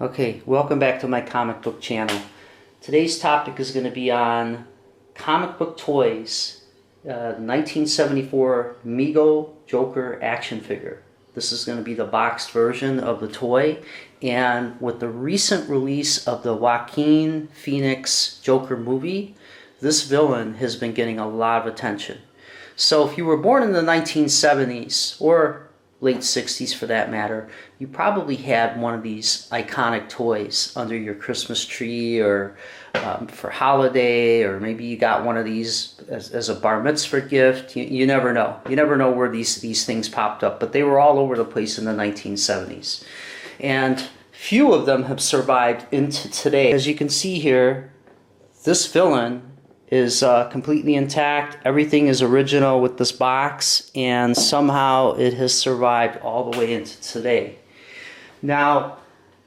Okay, welcome back to my comic book channel. Today's topic is going to be on comic book toys, 1974 Mego Joker action figure. This is going to be the boxed version of the toy, and with the recent release of the Joaquin Phoenix Joker movie, this villain has been getting a lot of attention. So if you were born in the 1970s, or late 60s for that matter, you probably had one of these iconic toys under your Christmas tree, or for holiday, or maybe you got one of these as a bar mitzvah gift. You never know. You never know where these things popped up, but they were all over the place in the 1970s. And few of them have survived into today. As you can see here, this villain is completely intact. Everything is original with this box, and somehow it has survived all the way into today. Now,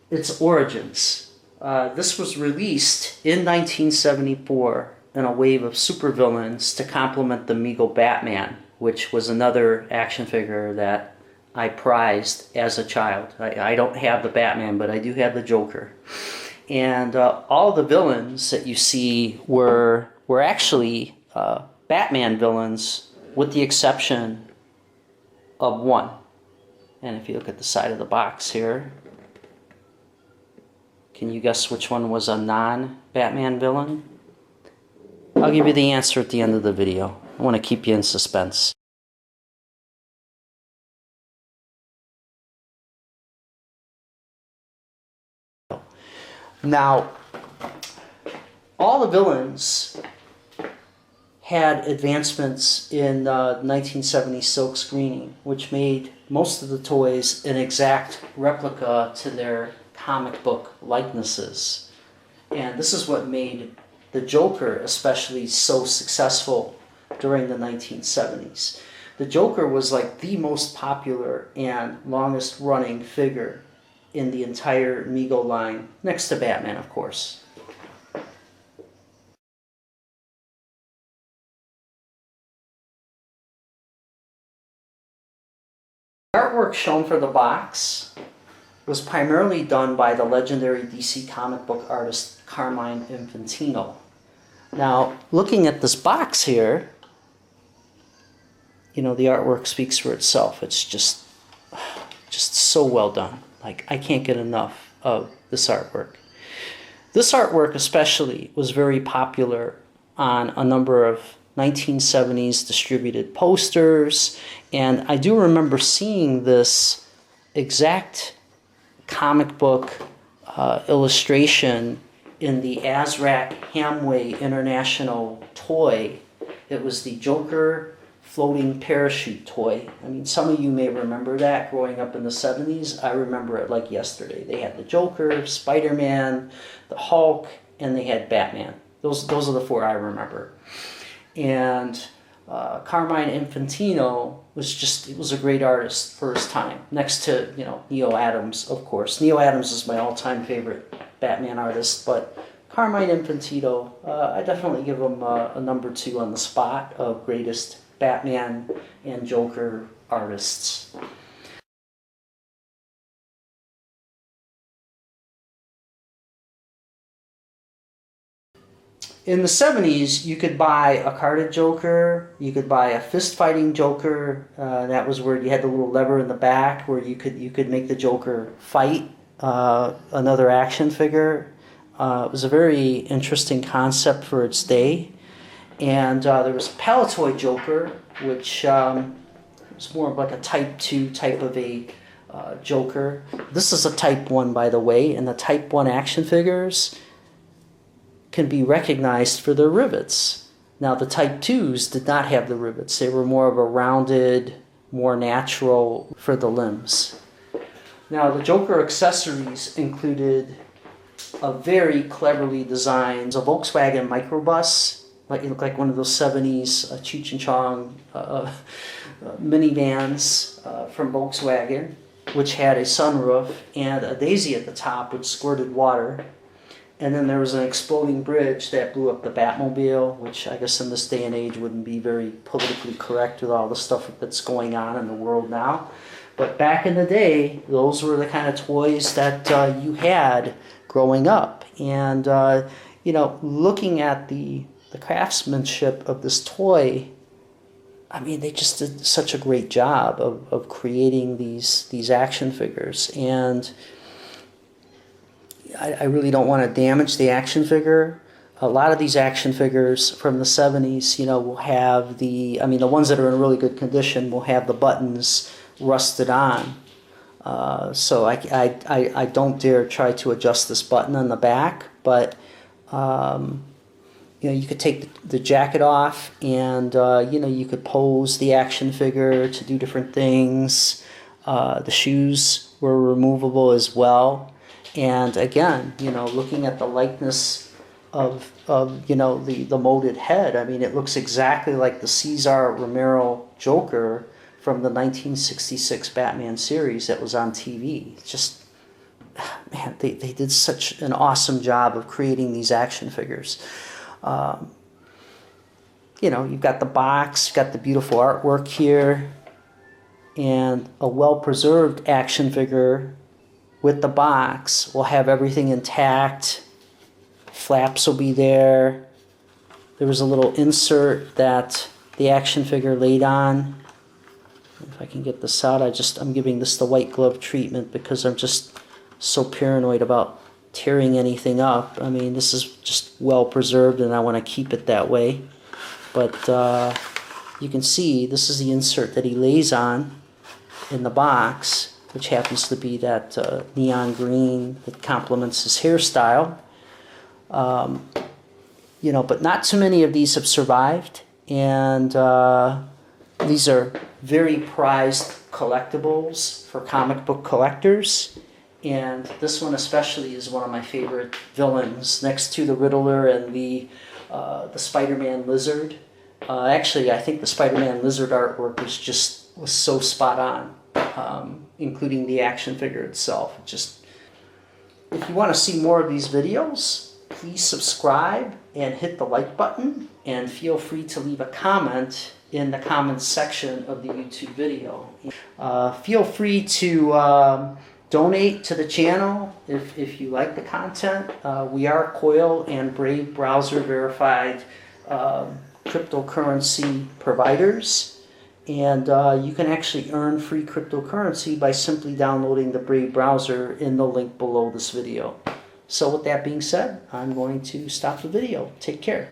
its origins. This was released in 1974 in a wave of supervillains to complement the Mego Batman, which was another action figure that I prized as a child. I don't have the Batman, but I do have the Joker. And all the villains that you see were actually Batman villains, with the exception of one. And if you look at the side of the box here, can you guess which one was a non-Batman villain? I'll give you the answer at the end of the video. I want to keep you in suspense. Now, all the villains had advancements in 1970 silk screening, which made most of the toys an exact replica to their comic book likenesses. And this is what made the Joker especially so successful during the 1970s. The Joker was like the most popular and longest running figure in the entire Mego line, next to Batman, of course. The artwork shown for the box was primarily done by the legendary DC comic book artist Carmine Infantino. Now, looking at this box here, you know, the artwork speaks for itself. It's just so well done. Like, I can't get enough of this artwork. This artwork especially was very popular on a number of 1970s distributed posters, and I do remember seeing this exact comic book illustration in the Azrak Hamway International toy. It was the Joker floating parachute toy. I mean, some of you may remember that growing up in the 70s. I remember it like yesterday. They had the Joker, Spider-Man, the Hulk, and they had Batman. Those are the four I remember. And Carmine Infantino was a great artist for his time, next to, you know, Neil Adams, of course. Neil Adams is my all-time favorite Batman artist, but Carmine Infantino, I definitely give him a number 2 on the spot of greatest Batman and Joker artists. In the 70s, you could buy a carded Joker, you could buy a fist-fighting Joker. That was where you had the little lever in the back where you could make the Joker fight another action figure. It was a very interesting concept for its day. And there was a Palitoy Joker, which was more of like a Type 2 type of a Joker. This is a Type 1, by the way, and the Type 1 action figures can be recognized for their rivets. Now, the Type 2s did not have the rivets. They were more of a rounded, more natural for the limbs. Now, the Joker accessories included a very cleverly designed Volkswagen microbus. Like, it looked like one of those 70s Cheech and Chong minivans from Volkswagen, which had a sunroof and a daisy at the top which squirted water. And then there was an exploding bridge that blew up the Batmobile, which I guess in this day and age wouldn't be very politically correct with all the stuff that's going on in the world now. But back in the day, those were the kind of toys that you had growing up. And, you know, looking at the craftsmanship of this toy, I mean, they just did such a great job of creating these action figures. And I really don't want to damage the action figure. A lot of these action figures from the 70s, you know, will have the ones that are in really good condition will have the buttons rusted on. So I don't dare try to adjust this button on the back, but you know, you could take the jacket off and, you know, you could pose the action figure to do different things. The shoes were removable as well. And again, you know, looking at the likeness of you know, the molded head, I mean, it looks exactly like the Cesar Romero Joker from the 1966 Batman series that was on TV. It's just, man, they did such an awesome job of creating these action figures. You know, you've got the box, you've got the beautiful artwork here, and a well-preserved action figure with the box will have everything intact. Flaps will be there. There was a little insert that the action figure laid on. If I can get this out, I'm giving this the white glove treatment because I'm just so paranoid about tearing anything up. I mean, this is just well preserved and I want to keep it that way. But you can see this is the insert that he lays on in the box, which happens to be that neon green that complements his hairstyle. You know, but not too many of these have survived, and these are very prized collectibles for comic book collectors. And this one especially is one of my favorite villains, next to the Riddler and the Spider-Man Lizard. Actually, I think the Spider-Man Lizard artwork was so spot on, including the action figure itself. If you want to see more of these videos, please subscribe and hit the like button, and feel free to leave a comment in the comments section of the YouTube video. Feel free to donate to the channel if you like the content. We are Coil and Brave browser verified cryptocurrency providers, and you can actually earn free cryptocurrency by simply downloading the Brave browser in the link below this video. So with that being said, I'm going to stop the video. Take care.